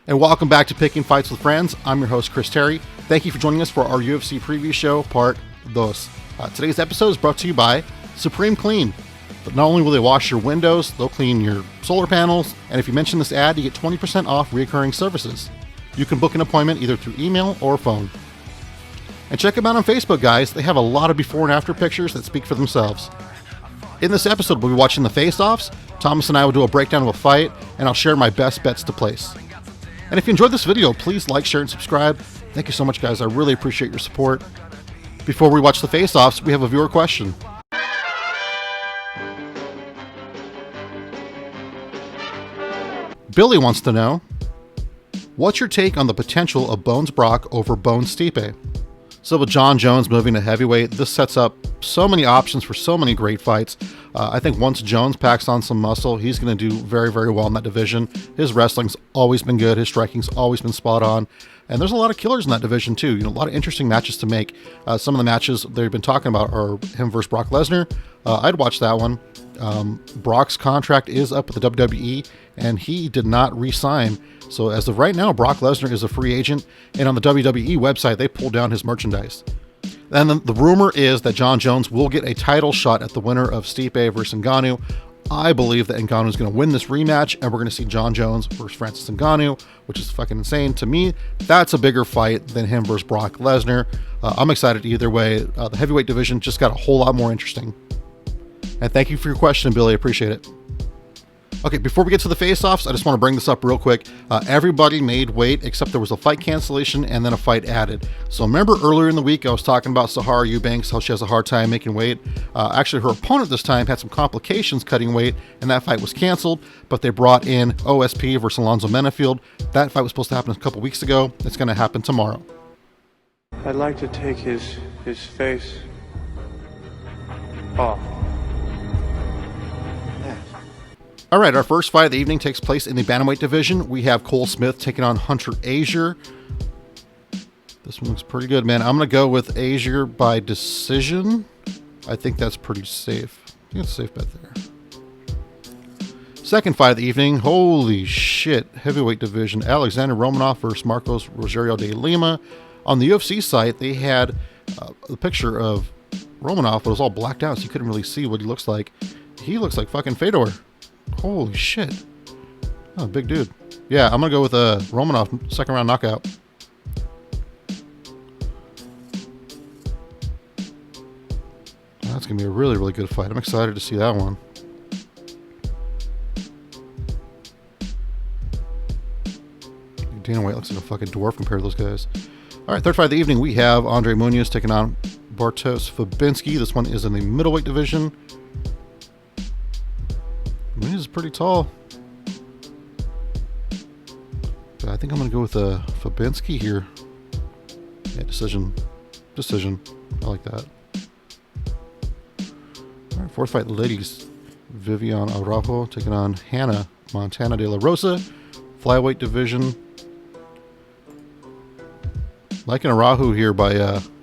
And welcome back to Picking Fights with Friends. I'm your host, Chris Terry. Thank you for joining us for our UFC preview show, Part 2. Today's episode is brought to you by Supreme Clean. But not only will they wash your windows, they'll clean your solar panels, and if you mention this ad, you get 20% off recurring services. You can book an appointment either through email or phone. And check them out on Facebook, guys. They have a lot of before and after pictures that speak for themselves. In this episode, we'll be watching the face-offs. Thomas and I will do a breakdown of a fight, and I'll share my best bets to place. And if you enjoyed this video, please like, share, and subscribe. Thank you so much, guys. I really appreciate your support. Before we watch the face-offs, we have a viewer question. Billy wants to know, what's your take on the potential of Bones Brock over Bones Stipe? So with Jon Jones moving to heavyweight, this sets up so many options for so many great fights. I think once Jones packs on some muscle, he's going to do very, very well in that division. His wrestling's always been good. His striking's always been spot on. And there's a lot of killers in that division too. You know, a lot of interesting matches to make. Some of the matches they've been talking about are him versus Brock Lesnar. I'd watch that one. Brock's contract is up with the WWE, and he did not re-sign. So as of right now, Brock Lesnar is a free agent, and on the WWE website, they pulled down his merchandise. And the rumor is that Jon Jones will get a title shot at the winner of Stipe versus Ngannou. I believe that Ngannou is going to win this rematch, and we're going to see Jon Jones versus Francis Ngannou, which is fucking insane. To me, that's a bigger fight than him versus Brock Lesnar. I'm excited either way. The heavyweight division just got a whole lot more interesting. And thank you for your question, Billy. I appreciate it. Okay, before we get to the face-offs, I just want to bring this up real quick. Everybody made weight, except there was a fight cancellation and then a fight added. So remember earlier in the week, I was talking about Sahara Eubanks, how she has a hard time making weight. Actually, her opponent this time had some complications cutting weight, and that fight was canceled, but they brought in OSP versus Alonzo Menafield. That fight was supposed to happen a couple weeks ago. It's going to happen tomorrow. I'd like to take his face off. All right, our first fight of the evening takes place in the bantamweight division. We have Cole Smith taking on Hunter Azure. This one looks pretty good, man. I'm going to go with Azure by decision. I think that's pretty safe. I think it's a safe bet there. Second fight of the evening. Holy shit. Heavyweight division. Alexander Romanov versus Marcos Rogerio de Lima. On the UFC site, they had a picture of Romanov, but it was all blacked out, so you couldn't really see what he looks like. He looks like fucking Fedor. Holy shit. Oh, big dude. Yeah, I'm going to go with Romanov second round knockout. That's going to be a really, really good fight. I'm excited to see that one. Dana White looks like a fucking dwarf compared to those guys. All right, third fight of the evening, we have Andre Muniz taking on Bartosz Fabinski. This one is in the middleweight division. Muniz is pretty tall. But I think I'm going to go with Fabinski here. Yeah, decision. I like that. All right, fourth fight, ladies. Vivian Araujo taking on Hannah Montana de la Rosa. Flyweight division. Liking Araujo here by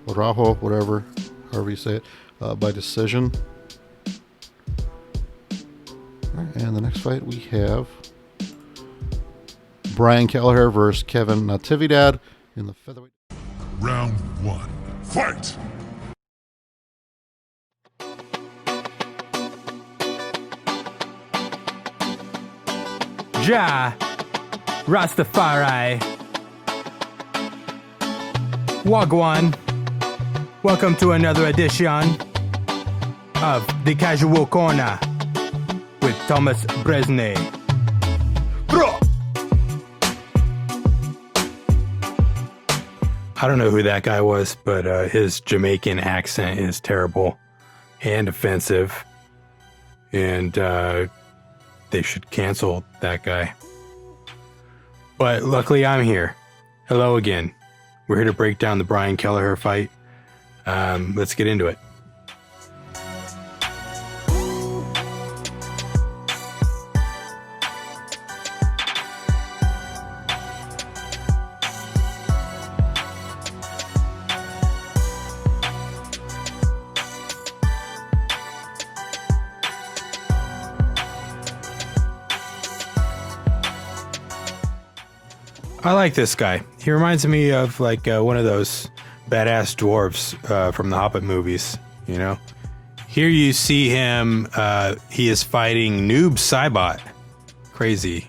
Araujo, whatever, however you say it, by decision. And the next fight we have Brian Kelleher versus Kevin Natividad in the featherweight. Round 1. Fight! Ja Rastafari Wagwan. Welcome to another edition of The Casual Corner with Thomas Bresnay. Bro! I don't know who that guy was, but his Jamaican accent is terrible and offensive. And they should cancel that guy. But luckily I'm here. Hello again. We're here to break down the Brian Kelleher fight. Let's get into it. I like this guy. He reminds me of like one of those badass dwarves from the Hobbit movies, you know? Here you see him, he is fighting Noob Saibot. Crazy.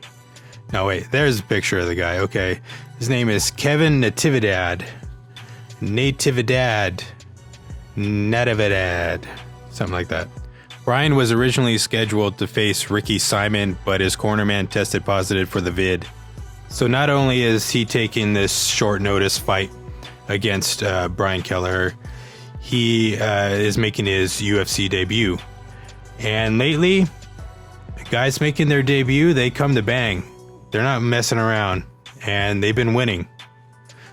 No, wait, there's a picture of the guy. Okay. His name is Kevin Natividad. Natividad. Something like that. Bryan was originally scheduled to face Ricky Simon, but his cornerman tested positive for the vid. So not only is he taking this short notice fight against Bryan Kelleher, he is making his UFC debut. And lately, guys making their debut, they come to bang. They're not messing around, and they've been winning.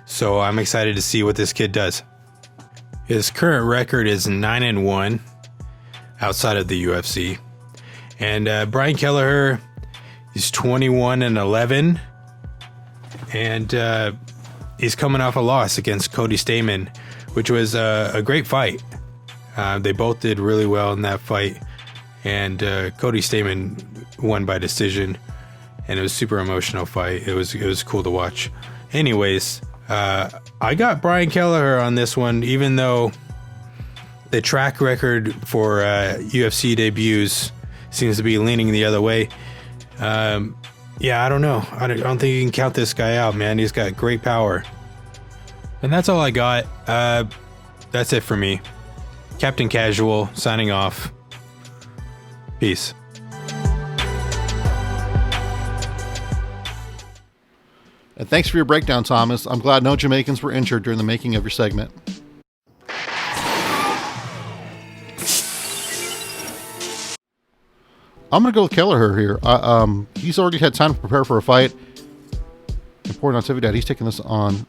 So I'm excited to see what this kid does. His current record is 9-1 outside of the UFC. And Bryan Kelleher is 21-11. And he's coming off a loss against Cody Stamann, which was a great fight. They both did really well in that fight. And Cody Stamann won by decision. And it was a super emotional fight. It was cool to watch. Anyways, I got Bryan Kelleher on this one, even though the track record for UFC debuts seems to be leaning the other way. Yeah, I don't know. I don't think you can count this guy out, man. He's got great power. And that's all I got. That's it for me. Captain Casual, signing off. Peace. And thanks for your breakdown, Thomas. I'm glad no Jamaicans were injured during the making of your segment. I'm going to go with Kelleher here. He's already had time to prepare for a fight. Important on Natividad, he's taking this on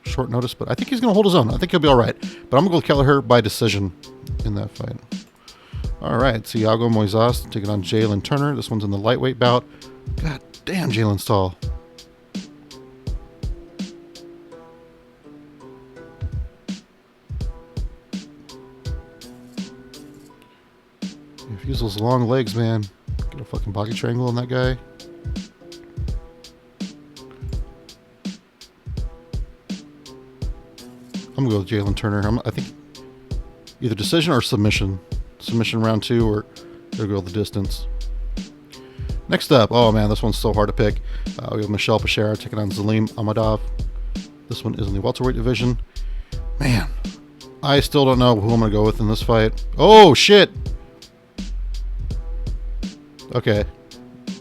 short notice, but I think he's going to hold his own. I think he'll be all right. But I'm going to go with Kelleher by decision in that fight. All right, Thiago Moises taking on Jalen Turner. This one's in the lightweight bout. God damn, Jalen's tall. If he uses those long legs, man, get a fucking body triangle on that guy. I'm gonna go with Jalen Turner. I think either decision or submission. Submission round 2, or they'll go the distance. Next up, oh man, this one's so hard to pick. We have Michel Pereira taking on Zelim Amadov. This one is in the welterweight division. Man, I still don't know who I'm gonna go with in this fight. Oh shit! Okay.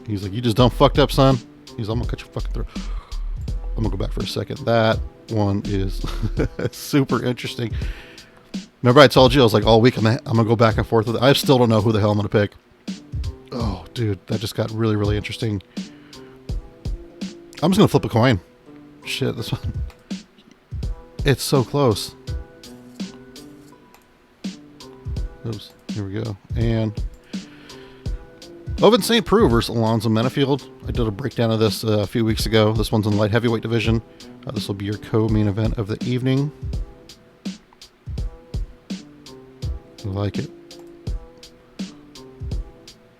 He's like, you just done fucked up, son. He's like, I'm gonna cut your fucking throat. I'm gonna go back for a second. That one is super interesting. Remember I told you, I was like, all week I'm gonna go back and forth with it. I still don't know who the hell I'm gonna pick. Oh, dude, that just got really, really interesting. I'm just gonna flip a coin. Shit, this one. It's so close. Oops, here we go. And Ovince St. Preux versus Alonzo Menifield. I did a breakdown of this a few weeks ago. This one's in the light heavyweight division. This will be your co-main event of the evening. I like it.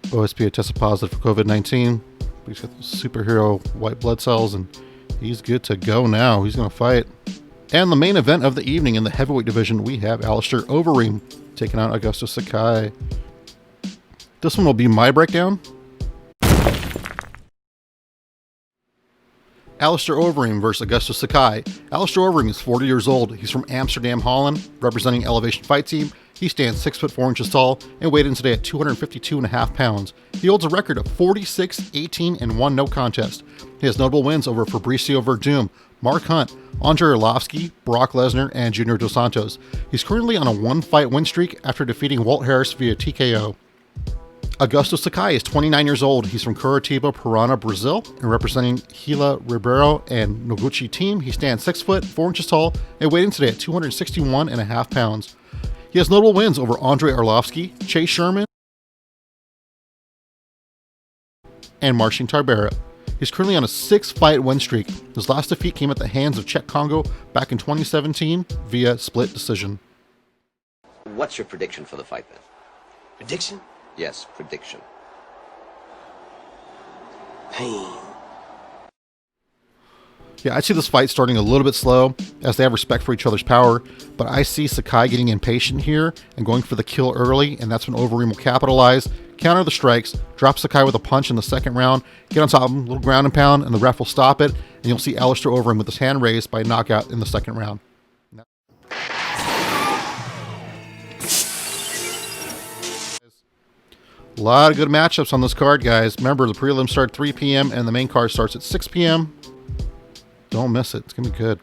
OSP tested positive for COVID-19. He's got those superhero white blood cells, and he's good to go now. He's going to fight. And the main event of the evening in the heavyweight division, we have Alistair Overeem taking on Augusto Sakai. This one will be my breakdown. Alistair Overeem versus Augusto Sakai. Alistair Overeem is 40 years old. He's from Amsterdam, Holland, representing Elevation Fight Team. He stands 6 foot 4 inches tall and weighed in today at 252.5 pounds. He holds a record of 46, 18, and 1 no contest. He has notable wins over Fabricio Verdum, Mark Hunt, Andrei Arlovski, Brock Lesnar, and Junior Dos Santos. He's currently on a 1-fight win streak after defeating Walt Harris via TKO. Augusto Sakai is 29 years old. He's from Curitiba, Paraná, Brazil, and representing Gila Ribeiro and Noguchi team. He stands 6 foot 4 inches tall and weighed in today at 261.5 pounds. He has notable wins over Andrei Arlovski, Chase Sherman, and Marcin Tybura. He's currently on a 6-fight win streak. His last defeat came at the hands of Czech Congo back in 2017 via split decision. What's your prediction for the fight then? Prediction? Yes, prediction. Pain. Yeah, I see this fight starting a little bit slow as they have respect for each other's power, but I see Sakai getting impatient here and going for the kill early, and that's when Overeem will capitalize, counter the strikes, drop Sakai with a punch in the second round, get on top of him, little ground and pound, and the ref will stop it, and you'll see Alistair Overeem with his hand raised by knockout in the second round. A lot of good matchups on this card, guys. Remember, the prelims start at 3 p.m. and the main card starts at 6 p.m. Don't miss it. It's going to be good.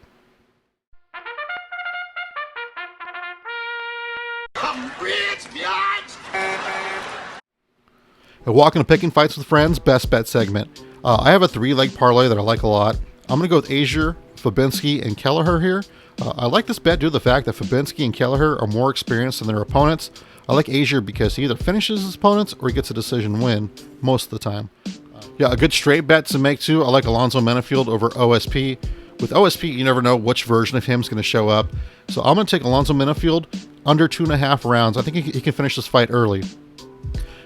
A walk into picking fights with friends, best bet segment. I have a 3-leg parlay that I like a lot. I'm going to go with Azure, Fabinski, and Kelleher here. I like this bet due to the fact that Fabinski and Kelleher are more experienced than their opponents. I like Azure because he either finishes his opponents or he gets a decision win most of the time. Yeah, a good straight bet to make too. I like Alonzo Menafield over OSP. With OSP, you never know which version of him is going to show up. So I'm going to take Alonzo Menafield under 2.5 rounds. I think he can finish this fight early.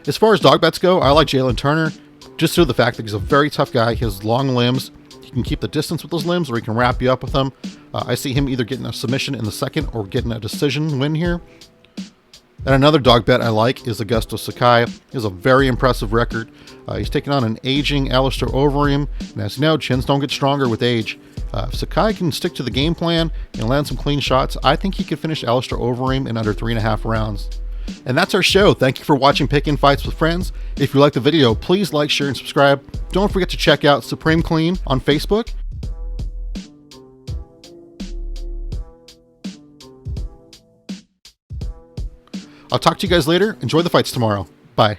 As far as dog bets go, I like Jalen Turner just due to the fact that he's a very tough guy. He has long limbs. He can keep the distance with those limbs or he can wrap you up with them. I see him either getting a submission in the second or getting a decision win here. And another dog bet I like is Augusto Sakai. He has a very impressive record. He's taking on an aging Alistair Overeem, and as you know, chins don't get stronger with age. If Sakai can stick to the game plan and land some clean shots, I think he could finish Alistair Overeem in under 3.5 rounds. And that's our show. Thank you for watching Pickin' Fights with Friends. If you liked the video, please like, share, and subscribe. Don't forget to check out Supreme Clean on Facebook. I'll talk to you guys later. Enjoy the fights tomorrow. Bye.